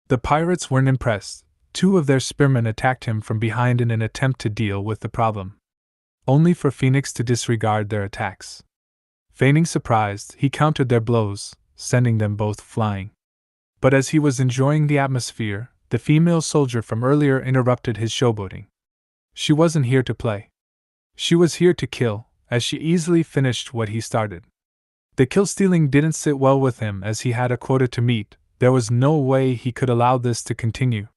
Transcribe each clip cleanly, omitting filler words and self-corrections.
The pirates weren't impressed. Two of their spearmen attacked him from behind in an attempt to deal with the problem, only for Phoenix to disregard their attacks. Feigning surprised, he countered their blows, sending them both flying. But as he was enjoying the atmosphere, the female soldier from earlier interrupted his showboating. She wasn't here to play. She was here to kill, as she easily finished what he started. The kill-stealing didn't sit well with him as he had a quota to meet. There was no way he could allow this to continue.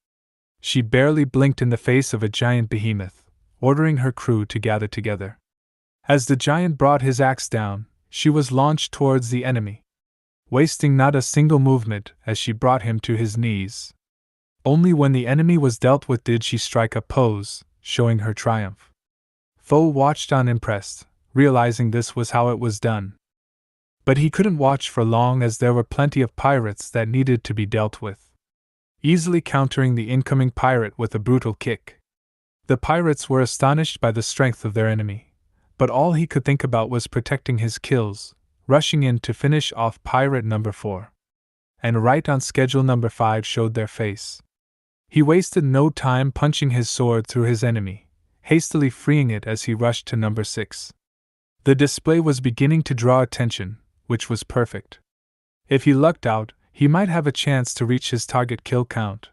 She barely blinked in the face of a giant behemoth, ordering her crew to gather together. As the giant brought his axe down, she was launched towards the enemy, wasting not a single movement as she brought him to his knees. Only when the enemy was dealt with did she strike a pose, showing her triumph. Foe watched on impressed, realizing this was how it was done. But he couldn't watch for long as there were plenty of pirates that needed to be dealt with, easily countering the incoming pirate with a brutal kick. The pirates were astonished by the strength of their enemy, but all he could think about was protecting his kills, rushing in to finish off pirate number 4. And right on schedule, number 5 showed their face. He wasted no time punching his sword through his enemy, hastily freeing it as he rushed to number 6. The display was beginning to draw attention, which was perfect. If he lucked out, he might have a chance to reach his target kill count.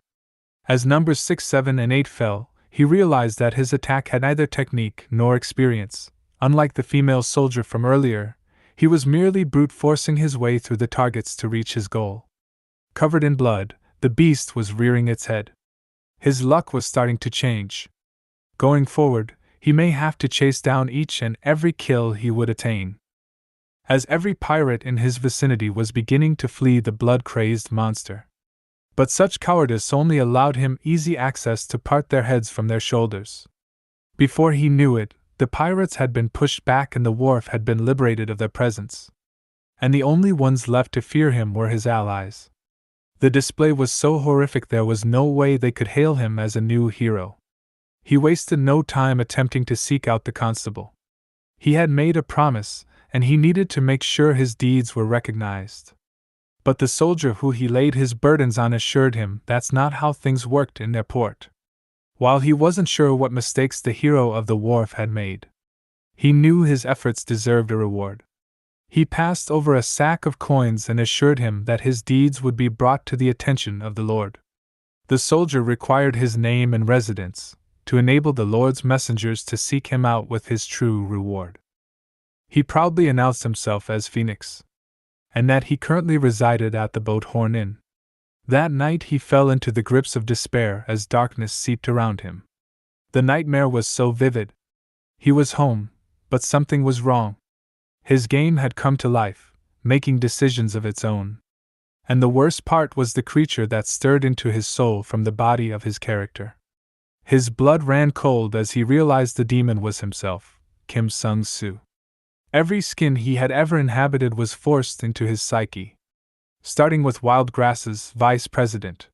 As numbers 6, 7, and 8 fell, he realized that his attack had neither technique nor experience. Unlike the female soldier from earlier, he was merely brute forcing his way through the targets to reach his goal. Covered in blood, the beast was rearing its head. His luck was starting to change. Going forward, he may have to chase down each and every kill he would attain, as every pirate in his vicinity was beginning to flee the blood-crazed monster. But such cowardice only allowed him easy access to part their heads from their shoulders. Before he knew it, the pirates had been pushed back and the wharf had been liberated of their presence. And the only ones left to fear him were his allies. The display was so horrific there was no way they could hail him as a new hero. He wasted no time attempting to seek out the constable. He had made a promise, and he needed to make sure his deeds were recognized. But the soldier who he laid his burdens on assured him that's not how things worked in their port. While he wasn't sure what mistakes the hero of the wharf had made, he knew his efforts deserved a reward. He passed over a sack of coins and assured him that his deeds would be brought to the attention of the Lord. The soldier required his name and residence, to enable the Lord's messengers to seek him out with his true reward. He proudly announced himself as Phoenix, and that he currently resided at the Boat Horn Inn. That night he fell into the grips of despair as darkness seeped around him. The nightmare was so vivid. He was home, but something was wrong. His game had come to life, making decisions of its own. And the worst part was the creature that stirred into his soul from the body of his character. His blood ran cold as he realized the demon was himself, Kim Sung-soo. Every skin he had ever inhabited was forced into his psyche, starting with Wild Grass's vice president,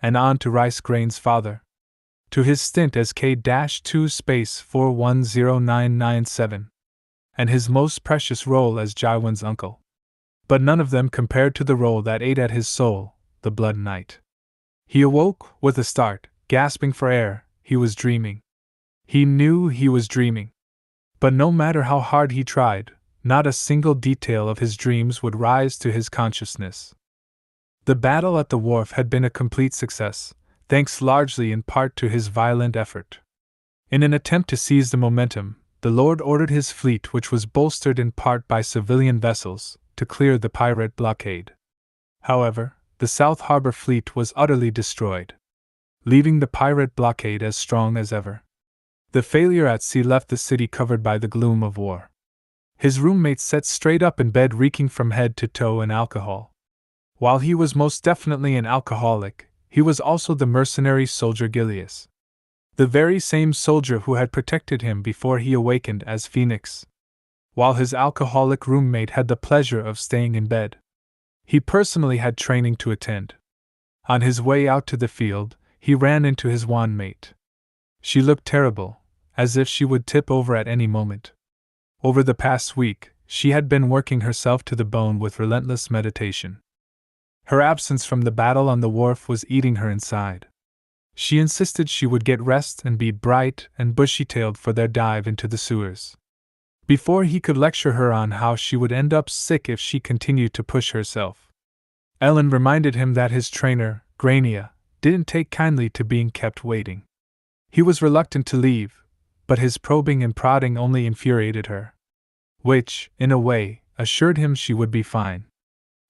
and on to Rice Grain's father, to his stint as K-2-410997, and his most precious role as Jaiwon's uncle. But none of them compared to the role that ate at his soul, the Blood Knight. He awoke with a start, gasping for air. He was dreaming. He knew he was dreaming. But no matter how hard he tried, not a single detail of his dreams would rise to his consciousness. The battle at the wharf had been a complete success, thanks largely in part to his violent effort. In an attempt to seize the momentum, the Lord ordered his fleet, which was bolstered in part by civilian vessels, to clear the pirate blockade. However, the South Harbor fleet was utterly destroyed, leaving the pirate blockade as strong as ever. The failure at sea left the city covered by the gloom of war. His roommate sat straight up in bed, reeking from head to toe in alcohol. While he was most definitely an alcoholic, he was also the mercenary soldier Gilius, the very same soldier who had protected him before he awakened as Phoenix. While his alcoholic roommate had the pleasure of staying in bed, he personally had training to attend. On his way out to the field, he ran into his wan mate. She looked terrible, as if she would tip over at any moment. Over the past week, she had been working herself to the bone with relentless meditation. Her absence from the battle on the wharf was eating her inside. She insisted she would get rest and be bright and bushy-tailed for their dive into the sewers. Before he could lecture her on how she would end up sick if she continued to push herself, Ellen reminded him that his trainer, Grania, didn't take kindly to being kept waiting. He was reluctant to leave, but his probing and prodding only infuriated her, which, in a way, assured him she would be fine.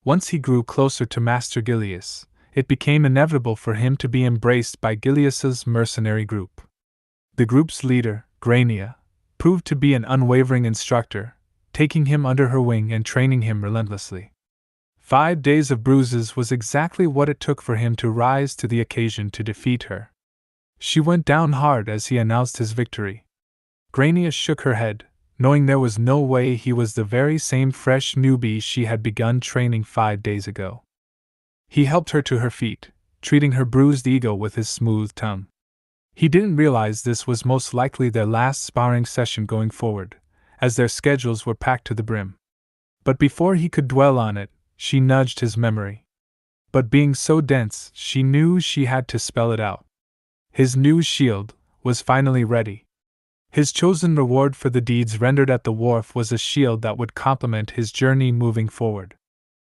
Once he grew closer to Master Gilius, it became inevitable for him to be embraced by Gilius's mercenary group. The group's leader, Grania, proved to be an unwavering instructor, taking him under her wing and training him relentlessly. 5 days of bruises was exactly what it took for him to rise to the occasion to defeat her. She went down hard as he announced his victory. Grania shook her head, knowing there was no way he was the very same fresh newbie she had begun training 5 days ago. He helped her to her feet, treating her bruised ego with his smooth tongue. He didn't realize this was most likely their last sparring session going forward, as their schedules were packed to the brim. But before he could dwell on it, she nudged his memory. But being so dense, she knew she had to spell it out. His new shield was finally ready. His chosen reward for the deeds rendered at the wharf was a shield that would complement his journey moving forward.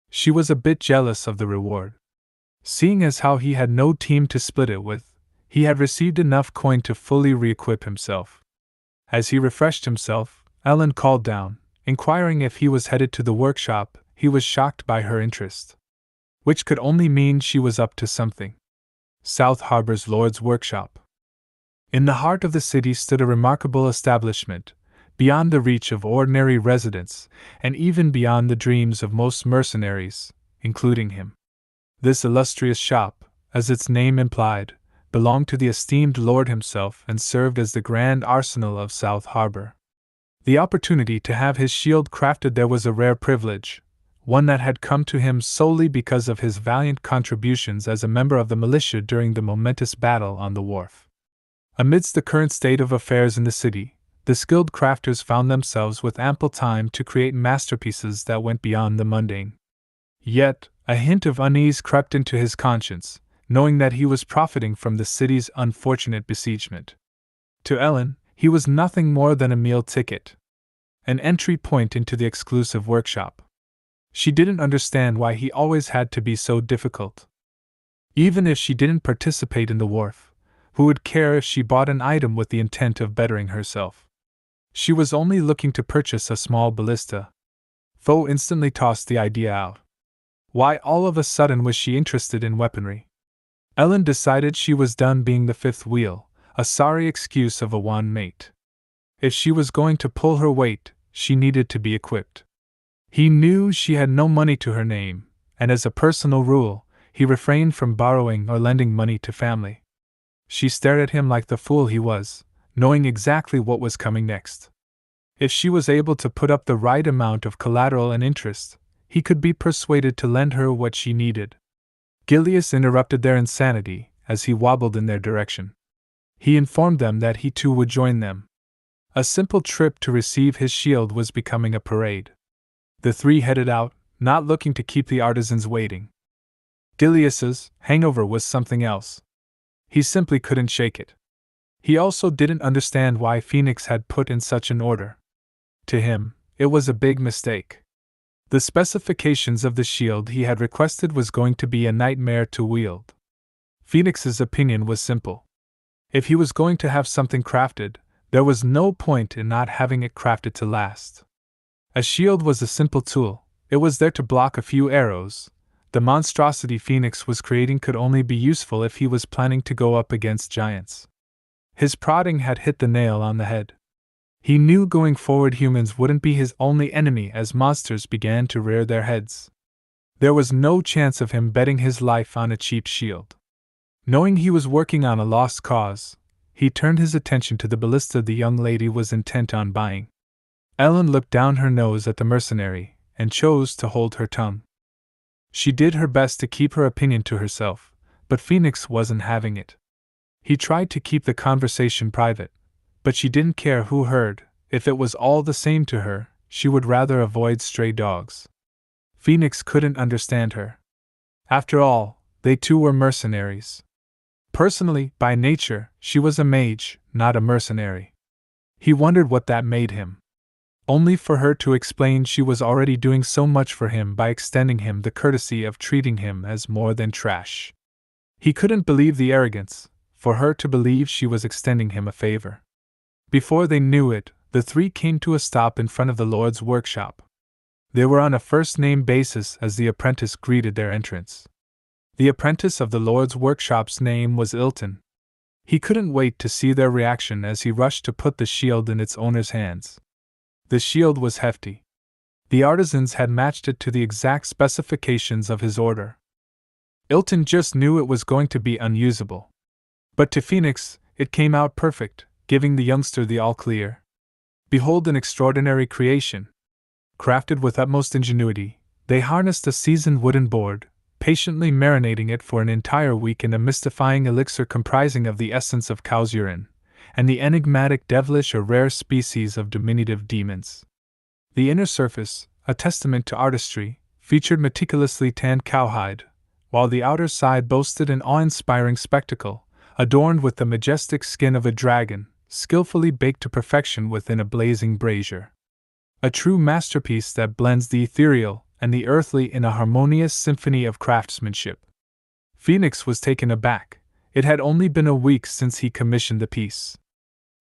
She was a bit jealous of the reward. Seeing as how he had no team to split it with, he had received enough coin to fully re-equip himself. As he refreshed himself, Ellen called down, inquiring if he was headed to the workshop. He was shocked by her interest, which could only mean she was up to something. South Harbor's Lord's Workshop. In the heart of the city stood a remarkable establishment, beyond the reach of ordinary residents, and even beyond the dreams of most mercenaries, including him. This illustrious shop, as its name implied, belonged to the esteemed lord himself and served as the grand arsenal of South Harbor. The opportunity to have his shield crafted there was a rare privilege, one that had come to him solely because of his valiant contributions as a member of the militia during the momentous battle on the wharf. Amidst the current state of affairs in the city, the skilled crafters found themselves with ample time to create masterpieces that went beyond the mundane. Yet, a hint of unease crept into his conscience, knowing that he was profiting from the city's unfortunate besiegement. To Ellen, he was nothing more than a meal ticket, an entry point into the exclusive workshop. She didn't understand why he always had to be so difficult. Even if she didn't participate in the wharf, who would care if she bought an item with the intent of bettering herself? She was only looking to purchase a small ballista. Foe instantly tossed the idea out. Why all of a sudden was she interested in weaponry? Ellen decided she was done being the fifth wheel, a sorry excuse of a one mate. If she was going to pull her weight, she needed to be equipped. He knew she had no money to her name, and as a personal rule, he refrained from borrowing or lending money to family. She stared at him like the fool he was, knowing exactly what was coming next. If she was able to put up the right amount of collateral and interest, he could be persuaded to lend her what she needed. Gilius interrupted their insanity as he wobbled in their direction. He informed them that he too would join them. A simple trip to receive his shield was becoming a parade. The three headed out, not looking to keep the artisans waiting. Gilius's hangover was something else. He simply couldn't shake it. He also didn't understand why Phoenix had put in such an order. To him, it was a big mistake. The specifications of the shield he had requested was going to be a nightmare to wield. Phoenix's opinion was simple. If he was going to have something crafted, there was no point in not having it crafted to last. A shield was a simple tool, it was there to block a few arrows. The monstrosity Phoenix was creating could only be useful if he was planning to go up against giants. His prodding had hit the nail on the head. He knew going forward humans wouldn't be his only enemy as monsters began to rear their heads. There was no chance of him betting his life on a cheap shield. Knowing he was working on a lost cause, he turned his attention to the ballista the young lady was intent on buying. Ellen looked down her nose at the mercenary, and chose to hold her tongue. She did her best to keep her opinion to herself, but Phoenix wasn't having it. He tried to keep the conversation private, but she didn't care who heard. If it was all the same to her, she would rather avoid stray dogs. Phoenix couldn't understand her. After all, they too were mercenaries. Personally, by nature, she was a mage, not a mercenary. He wondered what that made him. Only for her to explain she was already doing so much for him by extending him the courtesy of treating him as more than trash. He couldn't believe the arrogance, for her to believe she was extending him a favor. Before they knew it, the three came to a stop in front of the Lord's workshop. They were on a first-name basis as the apprentice greeted their entrance. The apprentice of the Lord's workshop's name was Ilton. He couldn't wait to see their reaction as he rushed to put the shield in its owner's hands. The shield was hefty. The artisans had matched it to the exact specifications of his order. Ilton just knew it was going to be unusable. But to Phoenix, it came out perfect, giving the youngster the all-clear. Behold an extraordinary creation. Crafted with utmost ingenuity, they harnessed a seasoned wooden board, patiently marinating it for an entire week in a mystifying elixir comprising of the essence of cow's urine, and the enigmatic devilish or rare species of diminutive demons. The inner surface, a testament to artistry, featured meticulously tanned cowhide, while the outer side boasted an awe-inspiring spectacle, adorned with the majestic skin of a dragon, skillfully baked to perfection within a blazing brazier. A true masterpiece that blends the ethereal and the earthly in a harmonious symphony of craftsmanship. Phoenix was taken aback. It had only been a week since he commissioned the piece.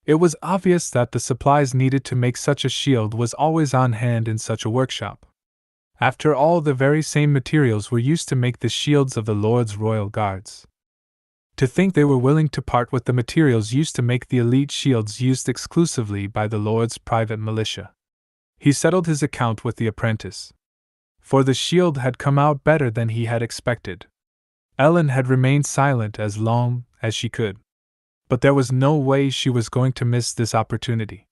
It was obvious that the supplies needed to make such a shield was always on hand in such a workshop. After all, the very same materials were used to make the shields of the Lord's royal guards. To think they were willing to part with the materials used to make the elite shields used exclusively by the Lord's private militia. He settled his account with the apprentice. For the shield had come out better than he had expected. Ellen had remained silent as long as she could. But there was no way she was going to miss this opportunity.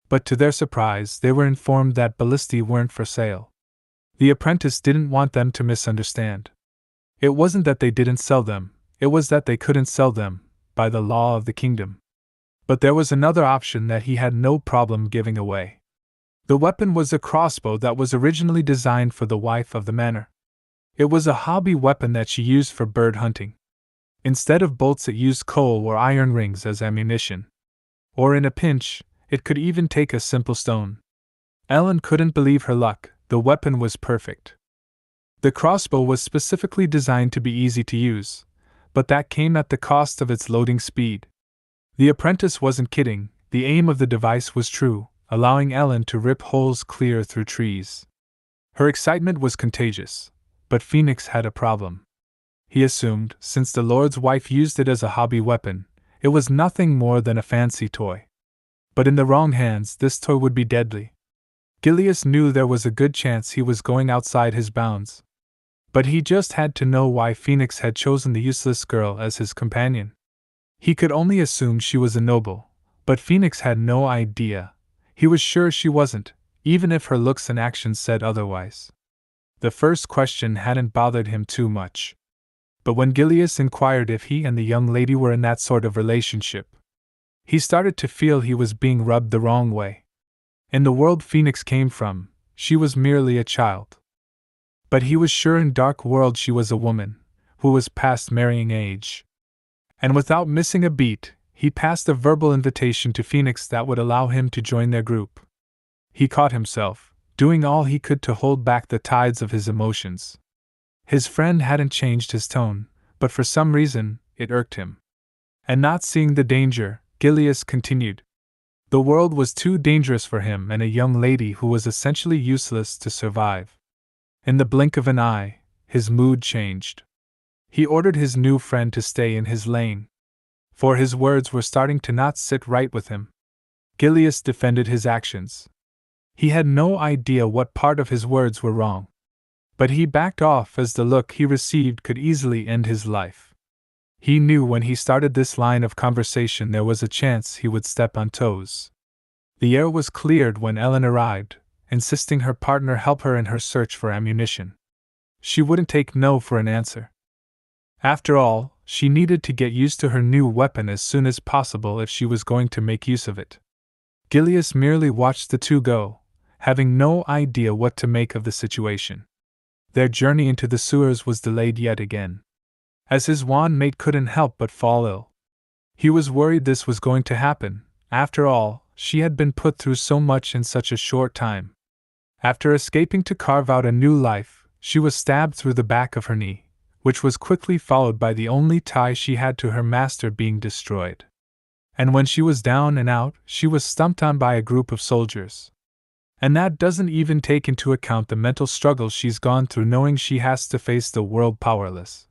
But to their surprise, they were informed that ballistae weren't for sale. The apprentice didn't want them to misunderstand. It wasn't that they didn't sell them, it was that they couldn't sell them, by the law of the kingdom. But there was another option that he had no problem giving away. The weapon was a crossbow that was originally designed for the wife of the manor. It was a hobby weapon that she used for bird hunting. Instead of bolts, it used coal or iron rings as ammunition. Or in a pinch, it could even take a simple stone. Ellen couldn't believe her luck. The weapon was perfect. The crossbow was specifically designed to be easy to use, but that came at the cost of its loading speed. The apprentice wasn't kidding, the aim of the device was true, allowing Ellen to rip holes clear through trees. Her excitement was contagious, but Phoenix had a problem. He assumed, since the Lord's wife used it as a hobby weapon, it was nothing more than a fancy toy. But in the wrong hands, this toy would be deadly. Gilius knew there was a good chance he was going outside his bounds. But he just had to know why Phoenix had chosen the useless girl as his companion. He could only assume she was a noble, but Phoenix had no idea. He was sure she wasn't, even if her looks and actions said otherwise. The first question hadn't bothered him too much. But when Gilius inquired if he and the young lady were in that sort of relationship, he started to feel he was being rubbed the wrong way. In the world Phoenix came from, she was merely a child. But he was sure in Dark World she was a woman, who was past marrying age. And without missing a beat, he passed a verbal invitation to Phoenix that would allow him to join their group. He caught himself, doing all he could to hold back the tides of his emotions. His friend hadn't changed his tone, but for some reason, it irked him. And not seeing the danger, Gilius continued. The world was too dangerous for him and a young lady who was essentially useless to survive. In the blink of an eye, his mood changed. He ordered his new friend to stay in his lane. For his words were starting to not sit right with him. Gilius defended his actions. He had no idea what part of his words were wrong. But he backed off as the look he received could easily end his life. He knew when he started this line of conversation there was a chance he would step on toes. The air was cleared when Ellen arrived, insisting her partner help her in her search for ammunition. She wouldn't take no for an answer. After all, she needed to get used to her new weapon as soon as possible if she was going to make use of it. Gilius merely watched the two go, having no idea what to make of the situation. Their journey into the sewers was delayed yet again, as his wand mate couldn't help but fall ill. He was worried this was going to happen. After all, she had been put through so much in such a short time. After escaping to carve out a new life, she was stabbed through the back of her knee, which was quickly followed by the only tie she had to her master being destroyed. And when she was down and out, she was stumped on by a group of soldiers. And that doesn't even take into account the mental struggles she's gone through knowing she has to face the world powerless.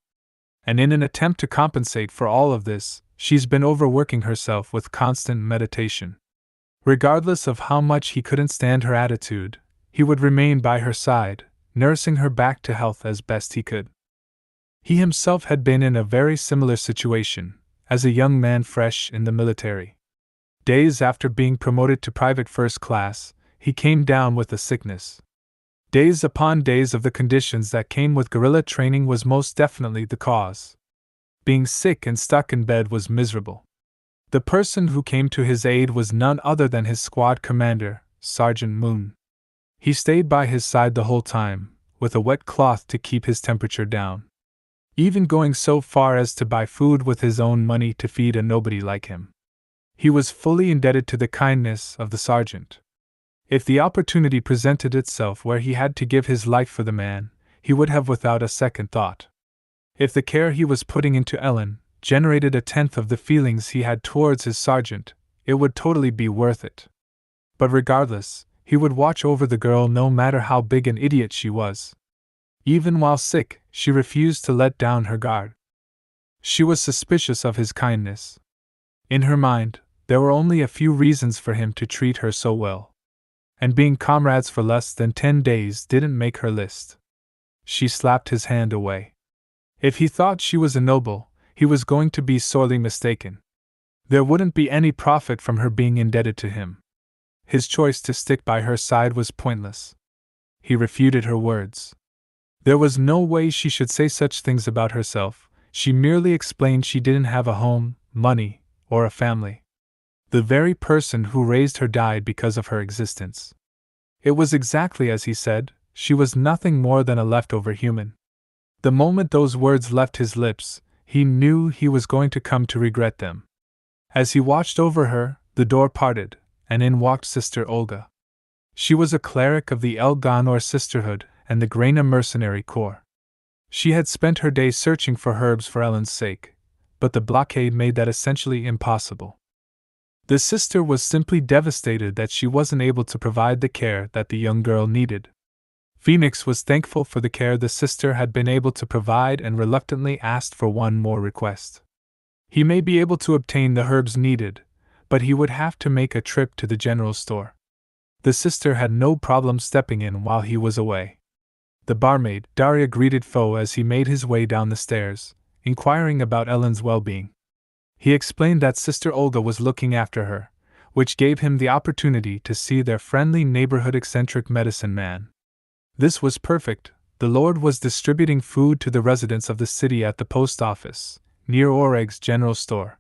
And in an attempt to compensate for all of this, she's been overworking herself with constant meditation. Regardless of how much he couldn't stand her attitude, he would remain by her side, nursing her back to health as best he could. He himself had been in a very similar situation, as a young man fresh in the military. Days after being promoted to private first class, he came down with a sickness. Days upon days of the conditions that came with guerrilla training was most definitely the cause. Being sick and stuck in bed was miserable. The person who came to his aid was none other than his squad commander, Sergeant Moon. He stayed by his side the whole time, with a wet cloth to keep his temperature down, even going so far as to buy food with his own money to feed a nobody like him. He was fully indebted to the kindness of the sergeant. If the opportunity presented itself where he had to give his life for the man, he would have without a second thought. If the care he was putting into Ellen generated a tenth of the feelings he had towards his sergeant, it would totally be worth it. But regardless, he would watch over the girl no matter how big an idiot she was. Even while sick, she refused to let down her guard. She was suspicious of his kindness. In her mind, there were only a few reasons for him to treat her so well. And being comrades for less than 10 days didn't make her list. She slapped his hand away. If he thought she was a noble, he was going to be sorely mistaken. There wouldn't be any profit from her being indebted to him. His choice to stick by her side was pointless. He refuted her words. There was no way she should say such things about herself. She merely explained she didn't have a home, money, or a family. The very person who raised her died because of her existence. It was exactly as he said, she was nothing more than a leftover human. The moment those words left his lips, he knew he was going to come to regret them. As he watched over her, the door parted, and in walked Sister Olga. She was a cleric of the Elganor Sisterhood and the Graina Mercenary Corps. She had spent her day searching for herbs for Ellen's sake, but the blockade made that essentially impossible. The sister was simply devastated that she wasn't able to provide the care that the young girl needed. Phoenix was thankful for the care the sister had been able to provide and reluctantly asked for one more request. He may be able to obtain the herbs needed, but he would have to make a trip to the general store. The sister had no problem stepping in while he was away. The barmaid, Daria, greeted Foe as he made his way down the stairs, inquiring about Ellen's well-being. He explained that Sister Olga was looking after her, which gave him the opportunity to see their friendly neighborhood eccentric medicine man. This was perfect. The Lord was distributing food to the residents of the city at the post office, near Oreg's general store.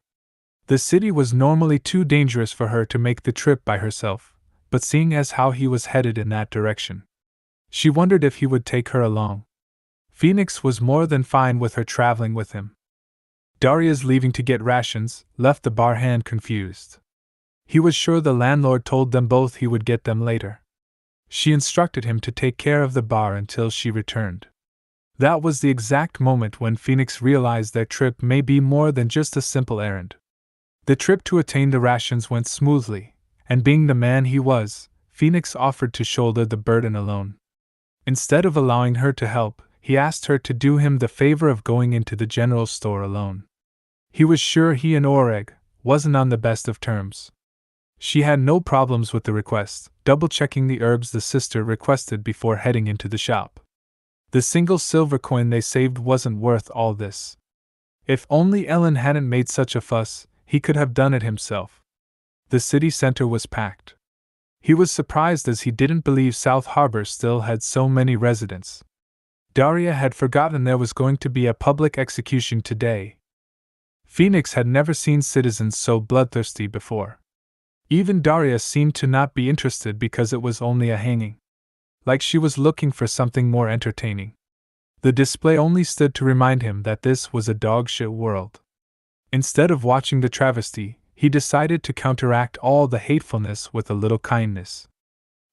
The city was normally too dangerous for her to make the trip by herself, but seeing as how he was headed in that direction, she wondered if he would take her along. Phoenix was more than fine with her traveling with him. Daria's leaving to get rations left the bar hand confused. He was sure the landlord told them both he would get them later. She instructed him to take care of the bar until she returned. That was the exact moment when Phoenix realized their trip may be more than just a simple errand. The trip to attain the rations went smoothly, and being the man he was, Phoenix offered to shoulder the burden alone. Instead of allowing her to help, he asked her to do him the favor of going into the general store alone. He was sure he and Oreg wasn't on the best of terms. She had no problems with the request, double-checking the herbs the sister requested before heading into the shop. The single silver coin they saved wasn't worth all this. If only Ellen hadn't made such a fuss, he could have done it himself. The city center was packed. He was surprised as he didn't believe South Harbor still had so many residents. Daria had forgotten there was going to be a public execution today. Phoenix had never seen citizens so bloodthirsty before. Even Daria seemed to not be interested because it was only a hanging. Like she was looking for something more entertaining. The display only stood to remind him that this was a dogshit world. Instead of watching the travesty, he decided to counteract all the hatefulness with a little kindness.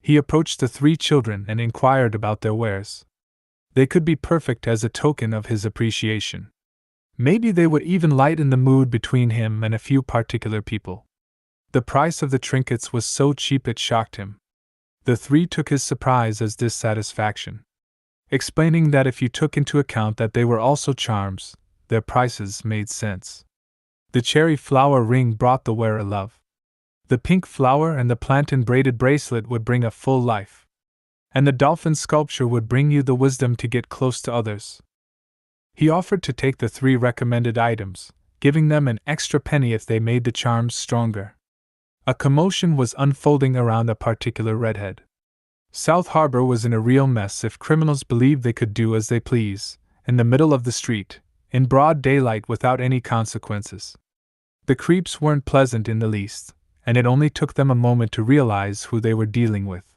He approached the 3 children and inquired about their wares. They could be perfect as a token of his appreciation. Maybe they would even lighten the mood between him and a few particular people. The price of the trinkets was so cheap it shocked him. The 3 took his surprise as dissatisfaction, explaining that if you took into account that they were also charms, their prices made sense. The cherry flower ring brought the wearer love. The pink flower and the plantain braided bracelet would bring a full life. And the dolphin sculpture would bring you the wisdom to get close to others. He offered to take the 3 recommended items, giving them an extra penny if they made the charms stronger. A commotion was unfolding around a particular redhead. South Harbor was in a real mess if criminals believed they could do as they please, in the middle of the street, in broad daylight without any consequences. The creeps weren't pleasant in the least, and it only took them a moment to realize who they were dealing with.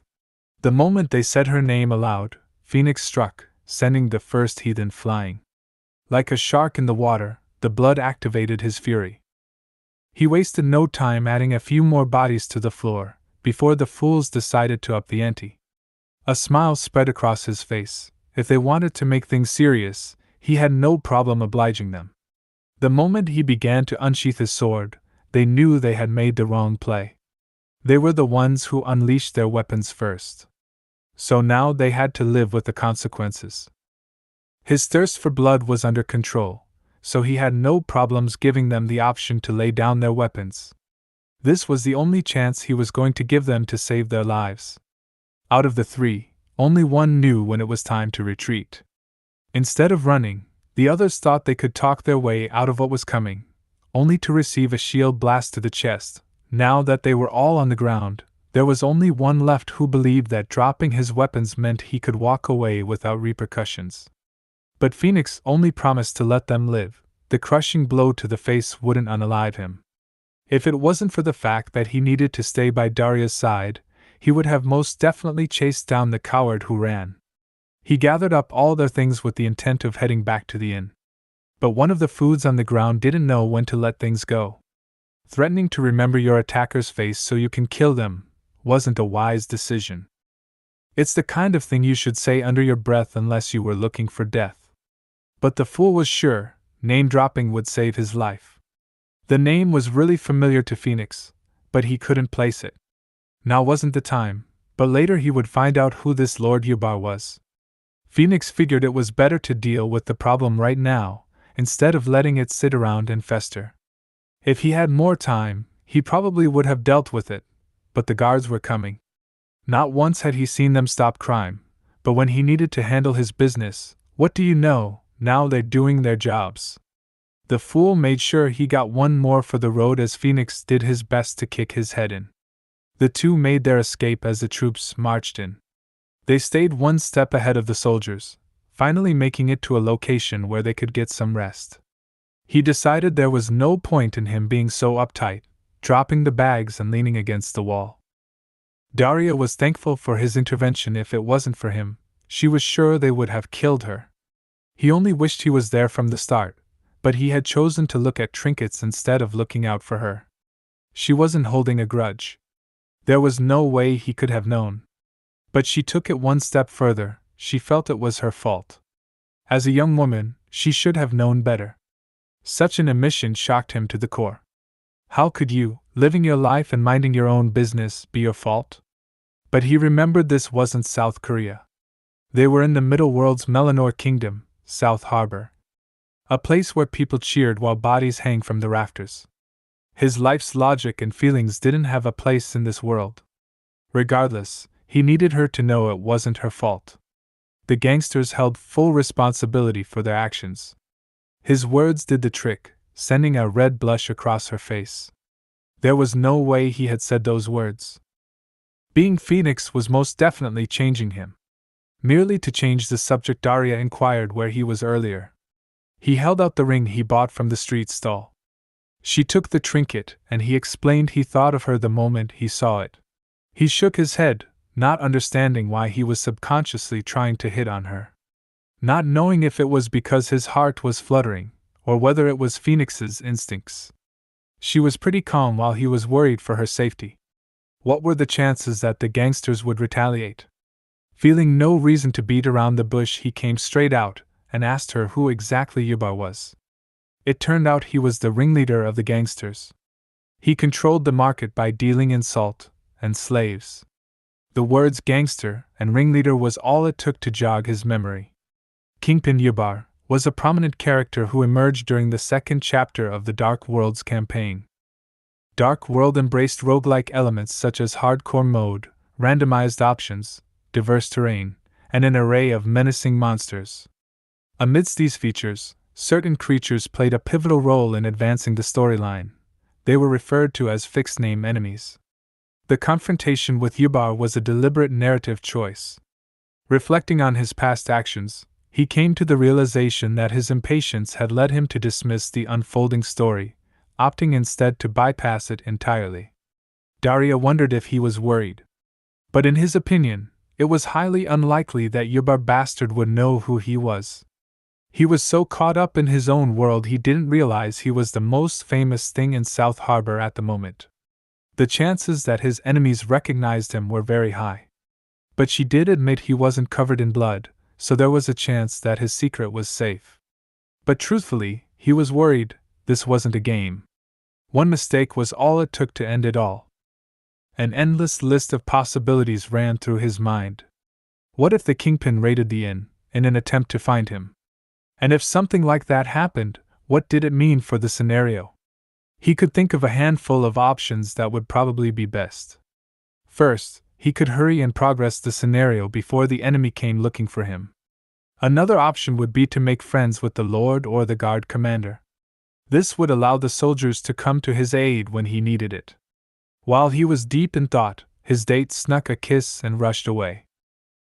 The moment they said her name aloud, Phoenix struck, sending the first heathen flying. Like a shark in the water, the blood activated his fury. He wasted no time adding a few more bodies to the floor, before the fools decided to up the ante. A smile spread across his face. If they wanted to make things serious, he had no problem obliging them. The moment he began to unsheath his sword, they knew they had made the wrong play. They were the ones who unleashed their weapons first. So now they had to live with the consequences. His thirst for blood was under control, so he had no problems giving them the option to lay down their weapons. This was the only chance he was going to give them to save their lives. Out of the 3, only one knew when it was time to retreat. Instead of running, the others thought they could talk their way out of what was coming, only to receive a shield blast to the chest. Now that they were all on the ground, there was only one left who believed that dropping his weapons meant he could walk away without repercussions. But Phoenix only promised to let them live. The crushing blow to the face wouldn't unalive him. If it wasn't for the fact that he needed to stay by Daria's side, he would have most definitely chased down the coward who ran. He gathered up all their things with the intent of heading back to the inn. But one of the foods on the ground didn't know when to let things go. Threatening to remember your attacker's face so you can kill them wasn't a wise decision. It's the kind of thing you should say under your breath unless you were looking for death. But the fool was sure name-dropping would save his life. The name was really familiar to Phoenix, but he couldn't place it. Now wasn't the time, but later he would find out who this Lord Yubar was. Phoenix figured it was better to deal with the problem right now, instead of letting it sit around and fester. If he had more time, he probably would have dealt with it, but the guards were coming. Not once had he seen them stop crime, but when he needed to handle his business, what do you know, now they're doing their jobs. The fool made sure he got one more for the road as Phoenix did his best to kick his head in. The 2 made their escape as the troops marched in. They stayed one step ahead of the soldiers, finally making it to a location where they could get some rest. He decided there was no point in him being so uptight, dropping the bags and leaning against the wall. Daria was thankful for his intervention. If it wasn't for him, she was sure they would have killed her. He only wished he was there from the start, but he had chosen to look at trinkets instead of looking out for her. She wasn't holding a grudge. There was no way he could have known. But she took it one step further. She felt it was her fault. As a young woman, she should have known better. Such an admission shocked him to the core. How could you, living your life and minding your own business, be your fault? But he remembered this wasn't South Korea. They were in the Middle World's Melanor Kingdom, South Harbor. A place where people cheered while bodies hang from the rafters. His life's logic and feelings didn't have a place in this world. Regardless, he needed her to know it wasn't her fault. The gangsters held full responsibility for their actions. His words did the trick, sending a red blush across her face. There was no way he had said those words. Being Phoenix was most definitely changing him. Merely to change the subject, Daria inquired where he was earlier. He held out the ring he bought from the street stall. She took the trinket, and he explained he thought of her the moment he saw it. He shook his head, not understanding why he was subconsciously trying to hit on her. not knowing if it was because his heart was fluttering, or whether it was Phoenix's instincts. She was pretty calm while he was worried for her safety. What were the chances that the gangsters would retaliate? Feeling no reason to beat around the bush, he came straight out and asked her who exactly Yubar was. It turned out he was the ringleader of the gangsters. He controlled the market by dealing in salt and slaves. The words gangster and ringleader was all it took to jog his memory. Kingpin Yubar was a prominent character who emerged during the second chapter of the Dark Worlds campaign. Dark World embraced roguelike elements such as hardcore mode, randomized options, diverse terrain, and an array of menacing monsters. Amidst these features, certain creatures played a pivotal role in advancing the storyline. They were referred to as fixed-name enemies. The confrontation with Yubar was a deliberate narrative choice. Reflecting on his past actions, he came to the realization that his impatience had led him to dismiss the unfolding story, opting instead to bypass it entirely. Daria wondered if he was worried. But in his opinion, it was highly unlikely that Yubar bastard would know who he was. He was so caught up in his own world he didn't realize he was the most famous thing in South Harbor at the moment. The chances that his enemies recognized him were very high. But she did admit he wasn't covered in blood, so there was a chance that his secret was safe. But truthfully, he was worried. This wasn't a game. One mistake was all it took to end it all. An endless list of possibilities ran through his mind. What if the Kingpin raided the inn, in an attempt to find him? And if something like that happened, what did it mean for the scenario? He could think of a handful of options that would probably be best. First, he could hurry and progress the scenario before the enemy came looking for him. Another option would be to make friends with the Lord or the Guard Commander. This would allow the soldiers to come to his aid when he needed it. While he was deep in thought, his date snuck a kiss and rushed away.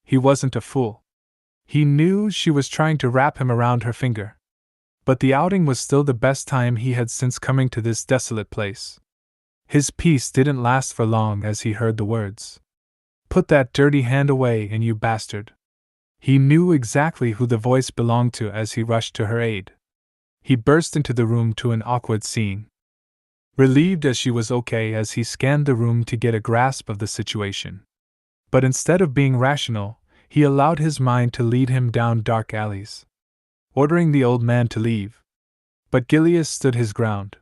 He wasn't a fool. He knew she was trying to wrap him around her finger. But the outing was still the best time he had since coming to this desolate place. His peace didn't last for long as he heard the words. "Put that dirty hand away, and you bastard." He knew exactly who the voice belonged to as he rushed to her aid. He burst into the room to an awkward scene. Relieved as she was okay as he scanned the room to get a grasp of the situation. But instead of being rational, he allowed his mind to lead him down dark alleys, ordering the old man to leave. But Gileas stood his ground.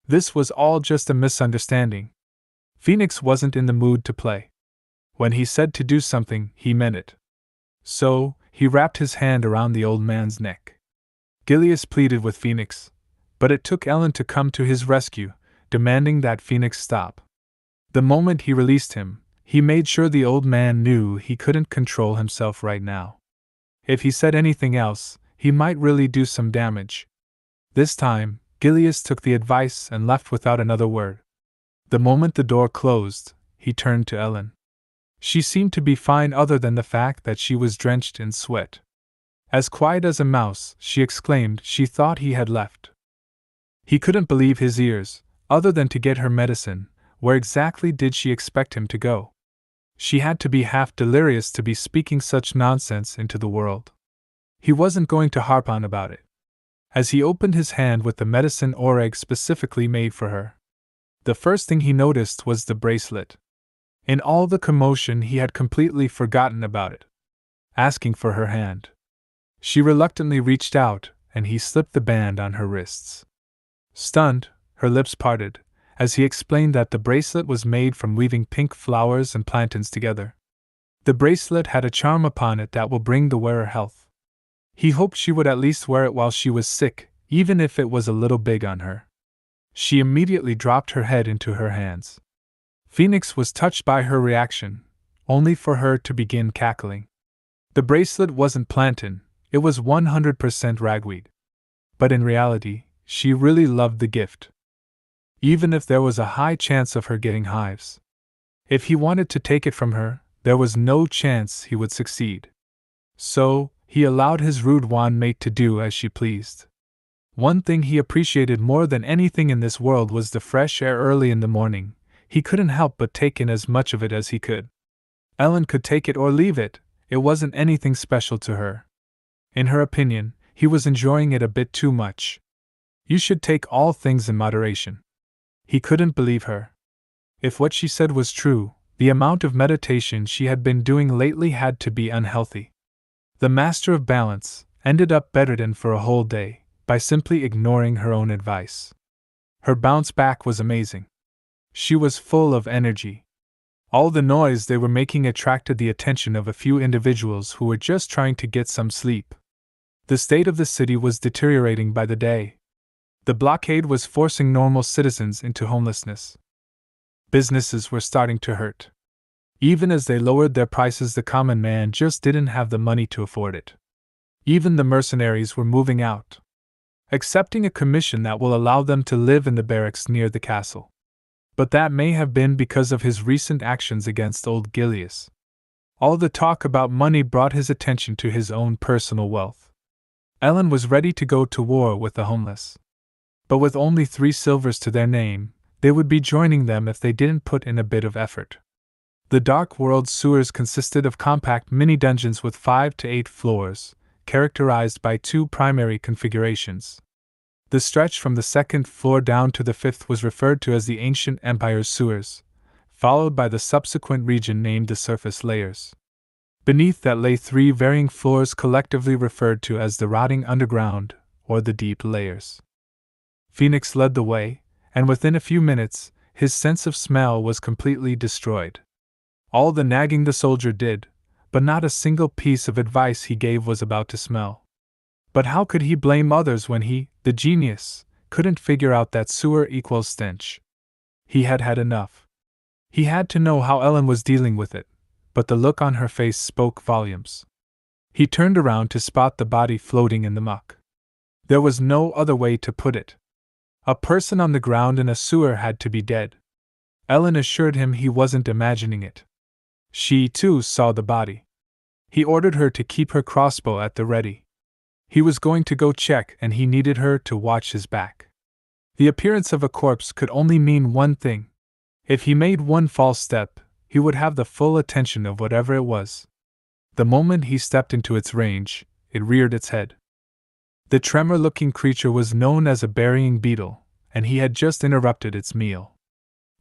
This was all just a misunderstanding. Phoenix wasn't in the mood to play. When he said to do something, he meant it. So, he wrapped his hand around the old man's neck. Gileas pleaded with Phoenix, but it took Ellen to come to his rescue, demanding that Phoenix stop. The moment he released him, he made sure the old man knew he couldn't control himself right now. If he said anything else, he might really do some damage. This time, Gileas took the advice and left without another word. The moment the door closed, he turned to Ellen. She seemed to be fine other than the fact that she was drenched in sweat. As quiet as a mouse, she exclaimed she thought he had left. He couldn't believe his ears. Other than to get her medicine, where exactly did she expect him to go? She had to be half delirious to be speaking such nonsense into the world. He wasn't going to harp on about it. As he opened his hand with the medicine or egg specifically made for her, the first thing he noticed was the bracelet. In all the commotion, he had completely forgotten about it. Asking for her hand, she reluctantly reached out, and he slipped the band on her wrists. Stunned, her lips parted, as he explained that the bracelet was made from weaving pink flowers and plantains together. The bracelet had a charm upon it that will bring the wearer health. He hoped she would at least wear it while she was sick, even if it was a little big on her. She immediately dropped her head into her hands. Phoenix was touched by her reaction, only for her to begin cackling. The bracelet wasn't plantain, it was 100% ragweed. But in reality, she really loved the gift. Even if there was a high chance of her getting hives. If he wanted to take it from her, there was no chance he would succeed. So, he allowed his rude wand mate to do as she pleased. One thing he appreciated more than anything in this world was the fresh air early in the morning. He couldn't help but take in as much of it as he could. Ellen could take it or leave it, it wasn't anything special to her. In her opinion, he was enjoying it a bit too much. You should take all things in moderation. He couldn't believe her. If what she said was true, the amount of meditation she had been doing lately had to be unhealthy. The master of balance ended up bedridden for a whole day by simply ignoring her own advice. Her bounce back was amazing. She was full of energy. All the noise they were making attracted the attention of a few individuals who were just trying to get some sleep. The state of the city was deteriorating by the day. The blockade was forcing normal citizens into homelessness. Businesses were starting to hurt. Even as they lowered their prices, the common man just didn't have the money to afford it. Even the mercenaries were moving out, accepting a commission that will allow them to live in the barracks near the castle. But that may have been because of his recent actions against old Gilius. All the talk about money brought his attention to his own personal wealth. Ellen was ready to go to war with the homeless. But with only 3 silvers to their name, they would be joining them if they didn't put in a bit of effort. The Dark World sewers consisted of compact mini-dungeons with 5 to 8 floors, characterized by 2 primary configurations. The stretch from the 2nd floor down to the 5th was referred to as the Ancient Empire's sewers, followed by the subsequent region named the Surface Layers. Beneath that lay 3 varying floors collectively referred to as the Rotting Underground, or the Deep Layers. Phoenix led the way, and within a few minutes, his sense of smell was completely destroyed. All the nagging the soldier did, but not a single piece of advice he gave was about to smell. But how could he blame others when he, the genius, couldn't figure out that sewer equals stench? He had had enough. He had to know how Ellen was dealing with it, but the look on her face spoke volumes. He turned around to spot the body floating in the muck. There was no other way to put it. A person on the ground in a sewer had to be dead. Ellen assured him he wasn't imagining it. She, too, saw the body. He ordered her to keep her crossbow at the ready. He was going to go check, and he needed her to watch his back. The appearance of a corpse could only mean one thing. If he made one false step, he would have the full attention of whatever it was. The moment he stepped into its range, it reared its head. The tremor-looking creature was known as a burying beetle, and he had just interrupted its meal.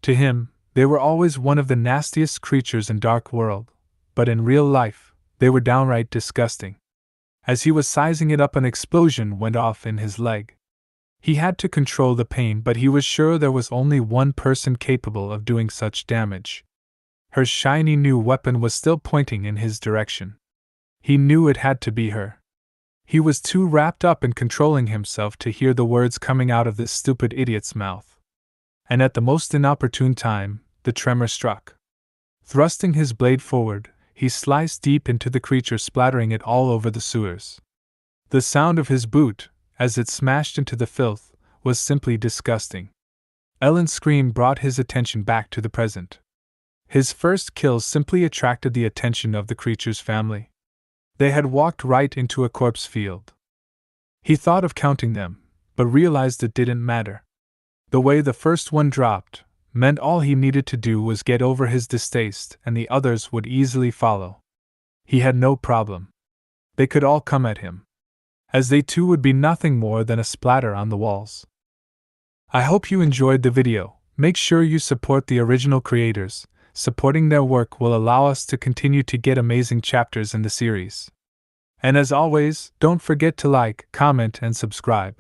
To him, they were always one of the nastiest creatures in Dark World, but in real life, they were downright disgusting. As he was sizing it up, an explosion went off in his leg. He had to control the pain, but he was sure there was only one person capable of doing such damage. Her shiny new weapon was still pointing in his direction. He knew it had to be her. He was too wrapped up in controlling himself to hear the words coming out of this stupid idiot's mouth. And at the most inopportune time, the tremor struck. Thrusting his blade forward, he sliced deep into the creature, splattering it all over the sewers. The sound of his boot, as it smashed into the filth, was simply disgusting. Ellen's scream brought his attention back to the present. His first kill simply attracted the attention of the creature's family. They had walked right into a corpse field. He thought of counting them, but realized it didn't matter. The way the first one dropped meant all he needed to do was get over his distaste, and the others would easily follow. He had no problem. They could all come at him, as they too would be nothing more than a splatter on the walls. I hope you enjoyed the video. Make sure you support the original creators. Supporting their work will allow us to continue to get amazing chapters in the series. And as always, don't forget to like, comment, and subscribe.